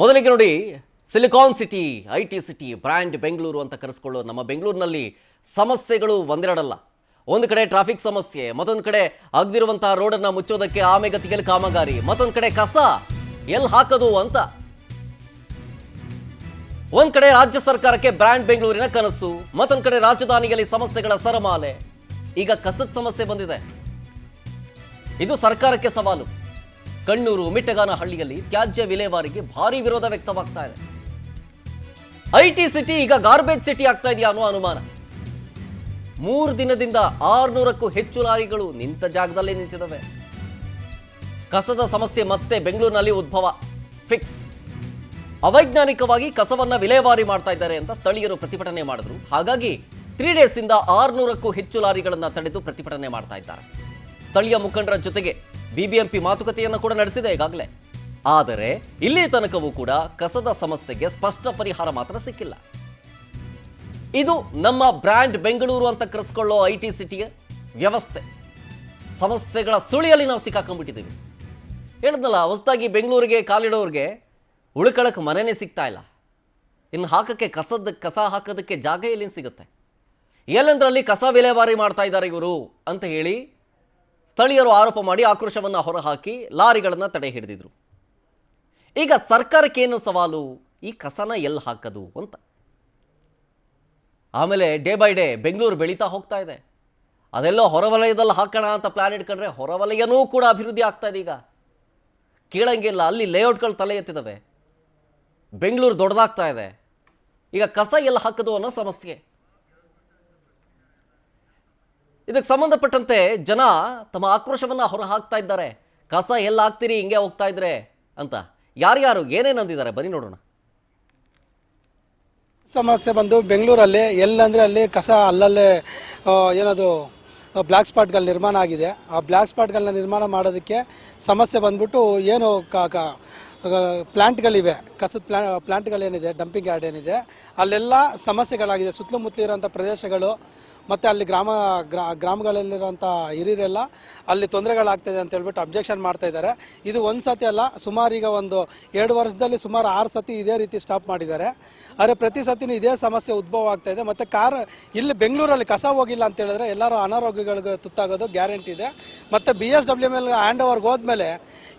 ಮೊದಲಿಗೆ ನೋಡಿ, silicon city, IT city, brand Bengaluru ಅಂತ ಕರೆಸ್ಕೊಳ್ಳೋ ನಮ್ಮ ಬೆಂಗಳೂರಿನಲ್ಲಿ ಸಮಸ್ಯೆಗಳು ಒಂದೆರಡಲ್ಲ. ಒಂದು ಕಡೆ ಟ್ರಾಫಿಕ್ ಸಮಸ್ಯೆ, ಮತ್ತೊಂದು ಕಡೆ ಆಗದಿರುವಂತಹ ರೋಡನ್ನ ಮುಚ್ಚೋದಕ್ಕೆ ಆಮೆಗತಿಗೆಲ್ ಕಾಮಗಾರಿ, ಮತ್ತೊಂದು ಕಡೆ ಕಸ ಎಲ್ಲಿ ಹಾಕೋದು ಅಂತ. ಒಂದ್ ಕಡೆ ರಾಜ್ಯ ಸರ್ಕಾರಕ್ಕೆ ಬ್ರ್ಯಾಂಡ್ ಬೆಂಗಳೂರಿನ ಕನಸು, ಮತ್ತೊಂದು ಕಡೆ ರಾಜಧಾನಿಯಲ್ಲಿ ಸಮಸ್ಯೆಗಳ ಸರಮಾಲೆ. ಈಗ ಕಸದ ಸಮಸ್ಯೆ ಬಂದಿದೆ, ಇದು ಸರ್ಕಾರಕ್ಕೆ ಸವಾಲು. ಕಣ್ಣೂರು ಮಿಟ್ಟಗಾನಹಳ್ಳಿಯಲ್ಲಿ ತ್ಯಾಜ್ಯ ವಿಲೇವಾರಿಗೆ ಭಾರಿ ವಿರೋಧ ವ್ಯಕ್ತವಾಗ್ತಾ ಇದೆ. ಐಟಿ ಸಿಟಿ ಈಗ ಗಾರ್ಬೇಜ್ ಸಿಟಿ ಆಗ್ತಾ ಇದೆಯಾ ಅನ್ನೋ ಅನುಮಾನ. 3 ದಿನದಿಂದ 600ಕ್ಕೂ ಹೆಚ್ಚು ಲಾರಿಗಳು ನಿಂತ ಜಾಗದಲ್ಲೇ ನಿಂತಿದ್ದಾವೆ. ಕಸದ ಸಮಸ್ಯೆ ಮತ್ತೆ ಬೆಂಗಳೂರಿನಲ್ಲಿ ಉದ್ಭವ, ಫಿಕ್ಸ್. ಅವೈಜ್ಞಾನಿಕವಾಗಿ ಕಸವನ್ನ ವಿಲೇವಾರಿ ಮಾಡ್ತಾ ಇದ್ದಾರೆ ಅಂತ ಸ್ಥಳೀಯರು ಪ್ರತಿಭಟನೆ ಮಾಡಿದ್ರು. ಹಾಗಾಗಿ 3 ಡೇಸ್ ಇಂದ 600ಕ್ಕೂ ಹೆಚ್ಚು ಲಾರಿಗಳನ್ನ ತಡೆದು ಪ್ರತಿಭಟನೆ ಮಾಡ್ತಾ ಇದ್ದಾರೆ. ಸ್ಥಳೀಯ ಮುಖಂಡರ ಜೊತೆಗೆ ಬಿಬಿಎಂಪಿ ಮಾತುಕತೆಯನ್ನು ಕೂಡ ನಡೆಸಿದೆ ಈಗಾಗಲೇ. ಆದರೆ ಇಲ್ಲಿ ತನಕವೂ ಕೂಡ ಕಸದ ಸಮಸ್ಯೆಗೆ ಸ್ಪಷ್ಟ ಪರಿಹಾರ ಮಾತ್ರ ಸಿಕ್ಕಿಲ್ಲ. ಇದು ನಮ್ಮ ಬ್ರ್ಯಾಂಡ್ ಬೆಂಗಳೂರು ಅಂತ ಕರೆಸ್ಕೊಳ್ಳೋ ಐಟಿ ಸಿಟಿಯ ವ್ಯವಸ್ಥೆ. ಸಮಸ್ಯೆಗಳ ಸುಳಿಯಲ್ಲಿ ನಾವು ಸಿಕ್ಕಾಕೊಂಡ್ಬಿಟ್ಟಿದ್ದೀವಿ. ಹೇಳಿದ್ನಲ್ಲ, ಹೊಸದಾಗಿ ಬೆಂಗಳೂರಿಗೆ ಕಾಲಿಡೋರಿಗೆ ಉಳ್ಕೊಳ್ಳೋಕೆ ಮನೆನೇ ಸಿಗ್ತಾ ಇಲ್ಲ. ಇನ್ನು ಹಾಕಕ್ಕೆ ಕಸ ಹಾಕೋದಕ್ಕೆ ಜಾಗ ಎಲ್ಲಿಂದ ಸಿಗುತ್ತೆ? ಎಲ್ಲೆಂದರಲ್ಲಿ ಕಸ ವಿಲೇವಾರಿ ಮಾಡ್ತಾ ಇದ್ದಾರೆ ಇವರು ಅಂತ ಹೇಳಿ ಸ್ಥಳೀಯರು ಆರೋಪ ಮಾಡಿ ಆಕ್ರೋಶವನ್ನು ಹೊರಹಾಕಿ ಲಾರಿಗಳನ್ನು ತಡೆ ಹಿಡಿದಿದ್ರು. ಈಗ ಸರ್ಕಾರಕ್ಕೇನು ಸವಾಲು? ಈ ಕಸನ ಎಲ್ಲಿ ಹಾಕೋದು ಅಂತ. ಆಮೇಲೆ ಡೇ ಬೈ ಡೇ ಬೆಂಗಳೂರು ಬೆಳೀತಾ ಹೋಗ್ತಾ ಇದೆ. ಅದೆಲ್ಲೋ ಹೊರವಲಯದಲ್ಲಿ ಹಾಕೋಣ ಅಂತ ಪ್ಲಾನ್ ಇಟ್ಕೊಂಡ್ರೆ ಹೊರವಲಯನೂ ಕೂಡ ಅಭಿವೃದ್ಧಿ ಆಗ್ತಾ ಇದೆ. ಈಗ ಕೇಳಂಗಿಲ್ಲ, ಅಲ್ಲಿ ಲೇಔಟ್ಗಳು ತಲೆ ಎತ್ತಿದ್ದಾವೆ. ಬೆಂಗಳೂರು ದೊಡ್ಡದಾಗ್ತಾ ಇದೆ. ಈಗ ಕಸ ಎಲ್ಲಿ ಹಾಕೋದು ಅನ್ನೋ ಸಮಸ್ಯೆ. ಇದಕ್ಕೆ ಸಂಬಂಧಪಟ್ಟಂತೆ ಜನ ತಮ್ಮ ಆಕ್ರೋಶವನ್ನು ಹೊರಹಾಕ್ತಾ ಇದ್ದಾರೆ. ಕಸ ಎಲ್ಲ ಹಾಕ್ತೀರಿ ಹಿಂಗೆ ಹೋಗ್ತಾ ಇದ್ರೆ ಅಂತ. ಯಾರ್ಯಾರು ಏನೇನು ಅಂದಿದ್ದಾರೆ ಬನ್ನಿ ನೋಡೋಣ. ಸಮಸ್ಯೆ ಬಂದು ಬೆಂಗಳೂರಲ್ಲಿ ಎಲ್ಲಂದರೆ ಅಲ್ಲಿ ಕಸ ಅಲ್ಲಲ್ಲೇ ಏನದು ಬ್ಲ್ಯಾಕ್ ಸ್ಪಾಟ್ಗಳು ನಿರ್ಮಾಣ ಆಗಿದೆ. ಆ ಬ್ಲ್ಯಾಕ್ ಸ್ಪಾಟ್ಗಳನ್ನ ನಿರ್ಮಾಣ ಮಾಡೋದಕ್ಕೆ ಸಮಸ್ಯೆ ಬಂದ್ಬಿಟ್ಟು ಏನು ಪ್ಲ್ಯಾಂಟ್ಗಳಿವೆ, ಕಸದ ಪ್ಲ್ಯಾಂಟ್ಗಳೇನಿದೆ, ಡಂಪಿಂಗ್ ಯಾರ್ಡ್ ಏನಿದೆ, ಅಲ್ಲೆಲ್ಲ ಸಮಸ್ಯೆಗಳಾಗಿದೆ. ಸುತ್ತಮುತ್ತಲು ಇರೋಂಥ ಪ್ರದೇಶಗಳು ಮತ್ತು ಅಲ್ಲಿ ಗ್ರಾಮಗಳಲ್ಲಿರೋಂಥ ಹಿರಿಯರೆಲ್ಲ ಅಲ್ಲಿ ತೊಂದರೆಗಳಾಗ್ತಾಯಿದೆ ಅಂತ ಹೇಳ್ಬಿಟ್ಟು ಅಬ್ಜೆಕ್ಷನ್ ಮಾಡ್ತಾ ಇದ್ದಾರೆ. ಇದು ಒಂದು ಸತಿ ಅಲ್ಲ, ಸುಮಾರು ಈಗ ಒಂದು 2 ವರ್ಷದಲ್ಲಿ ಸುಮಾರು 6 ಸತಿ ಇದೇ ರೀತಿ ಸ್ಟಾಪ್ ಮಾಡಿದ್ದಾರೆ. ಆದರೆ ಪ್ರತಿ ಸತಿನೂ ಇದೇ ಸಮಸ್ಯೆ ಉದ್ಭವ ಆಗ್ತಾ ಇದೆ. ಮತ್ತು ಇಲ್ಲಿ ಬೆಂಗಳೂರಲ್ಲಿ ಕಸ ಹೋಗಿಲ್ಲ ಅಂತ ಹೇಳಿದ್ರೆ ಎಲ್ಲರೂ ಅನಾರೋಗ್ಯಗಳಿಗೆ ತುತ್ತಾಗೋದು ಗ್ಯಾರಂಟಿ ಇದೆ. ಮತ್ತು BSWML ಹ್ಯಾಂಡ್ ಓವರ್ಗೆ ಹೋದ್ಮೇಲೆ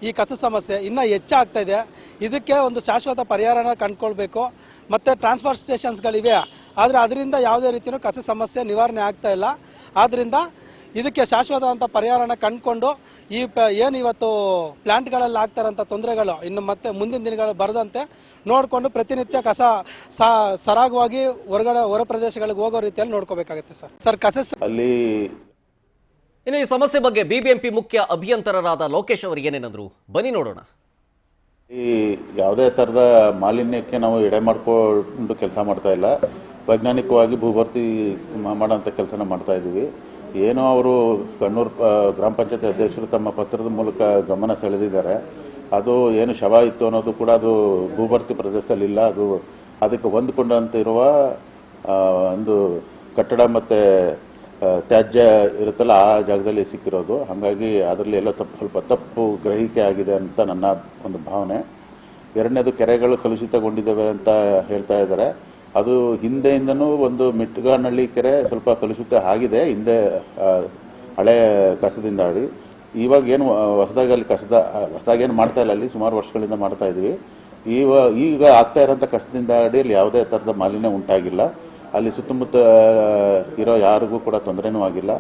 ಈ ಕಸ ಸಮಸ್ಯೆ ಇನ್ನೂ ಹೆಚ್ಚಾಗ್ತಾ ಇದೆ. ಇದಕ್ಕೆ ಒಂದು ಶಾಶ್ವತ ಪರಿಹಾರನ ಕಂಡುಕೊಳ್ಬೇಕು. ಮತ್ತು ಟ್ರಾನ್ಸ್ಫರ್ ಸ್ಟೇಷನ್ಸ್ಗಳಿವೆ, ಆದರೆ ಅದರಿಂದ ಯಾವುದೇ ರೀತಿಯೂ ಕಸ ಸಮಸ್ಯೆ ನಿವಾರಣೆ ಆಗ್ತಾ ಇಲ್ಲ. ಆದ್ದರಿಂದ ಇದಕ್ಕೆ ಶಾಶ್ವತವಂತ ಪರಿಹಾರನ ಕಂಡುಕೊಂಡು ಏನು ಇವತ್ತು ಪ್ಲ್ಯಾಂಟ್ಗಳಲ್ಲಿ ಆಗ್ತಾರಂಥ ತೊಂದರೆಗಳು ಇನ್ನು ಮತ್ತೆ ಮುಂದಿನ ದಿನಗಳು ಬರದಂತೆ ನೋಡಿಕೊಂಡು ಪ್ರತಿನಿತ್ಯ ಕಸ ಸರಾಗವಾಗಿ ಹೊರ ಪ್ರದೇಶಗಳಿಗೆ ಹೋಗೋ ರೀತಿಯಲ್ಲಿ ನೋಡ್ಕೋಬೇಕಾಗುತ್ತೆ ಸರ್. ಕಸ ಅಲ್ಲಿ ಇನ್ನು ಈ ಸಮಸ್ಯೆ ಬಗ್ಗೆ ಬಿಬಿಎಂಪಿ ಮುಖ್ಯ ಅಭಿಯಂತರರಾದ ಲೋಕೇಶ್ ಅವರು ಏನೇನಂದ್ರು ಬನ್ನಿ ನೋಡೋಣ. ಈ ಯಾವುದೇ ಥರದ ಮಾಲಿನ್ಯಕ್ಕೆ ನಾವು ಎಡೆ ಮಾಡಿಕೊಂಡು ಕೆಲಸ ಮಾಡ್ತಾ ಇಲ್ಲ. ವೈಜ್ಞಾನಿಕವಾಗಿ ಭೂಭರ್ತಿ ಮಾಡೋಂಥ ಕೆಲಸನ ಮಾಡ್ತಾ ಇದ್ದೀವಿ. ಏನೋ ಅವರು ಕಣ್ಣೂರು ಗ್ರಾಮ ಪಂಚಾಯತ್ ಅಧ್ಯಕ್ಷರು ತಮ್ಮ ಪತ್ರದ ಮೂಲಕ ಗಮನ ಸೆಳೆದಿದ್ದಾರೆ. ಅದು ಏನು ಶವ ಇತ್ತು ಅನ್ನೋದು ಕೂಡ ಅದು ಭೂಭರ್ತಿ ಪ್ರದೇಶದಲ್ಲಿಲ್ಲ. ಅದಕ್ಕೆ ಹೊಂದಿಕೊಂಡಂತಿರುವ ಒಂದು ಕಟ್ಟಡ ಮತ್ತು ತ್ಯಾಜ್ಯ ಇರುತ್ತಲ್ಲ, ಆ ಜಾಗದಲ್ಲಿ ಸಿಕ್ಕಿರೋದು. ಹಾಗಾಗಿ ಅದರಲ್ಲಿ ಎಲ್ಲ ಸ್ವಲ್ಪ ತಪ್ಪು ಗ್ರಹಿಕೆ ಆಗಿದೆ ಅಂತ ನನ್ನ ಒಂದು ಭಾವನೆ. ಎರಡನೇದು, ಕೆರೆಗಳು ಕಲುಷಿತಗೊಂಡಿದ್ದಾವೆ ಅಂತ ಹೇಳ್ತಾ ಇದ್ದಾರೆ. ಅದು ಹಿಂದೆಯಿಂದನೂ ಒಂದು ಮಿಟ್ಟಗಾನಹಳ್ಳಿ ಕೆರೆ ಸ್ವಲ್ಪ ಕಲುಷಿತ ಆಗಿದೆ, ಹಿಂದೆ ಹಳೆ ಕಸದಿಂದ ಆಡಿ. ಇವಾಗ ಏನು ಹೊಸದಾಗಿ ಅಲ್ಲಿ ಹೊಸದಾಗೇನು ಮಾಡ್ತಾ ಇಲ್ಲ, ಅಲ್ಲಿ ಸುಮಾರು ವರ್ಷಗಳಿಂದ ಮಾಡ್ತಾ ಇದ್ವಿ. ಈಗ ಆಗ್ತಾ ಇರೋಂಥ ಕಸದಿಂದ ಆಡಿ ಅಲ್ಲಿ ಯಾವುದೇ ಥರದ ಮಾಲಿನ್ಯ ಉಂಟಾಗಿಲ್ಲ. ಅಲ್ಲಿ ಸುತ್ತಮುತ್ತ ಇರೋ ಯಾರಿಗೂ ಕೂಡ ತೊಂದರೆನೂ ಆಗಿಲ್ಲ.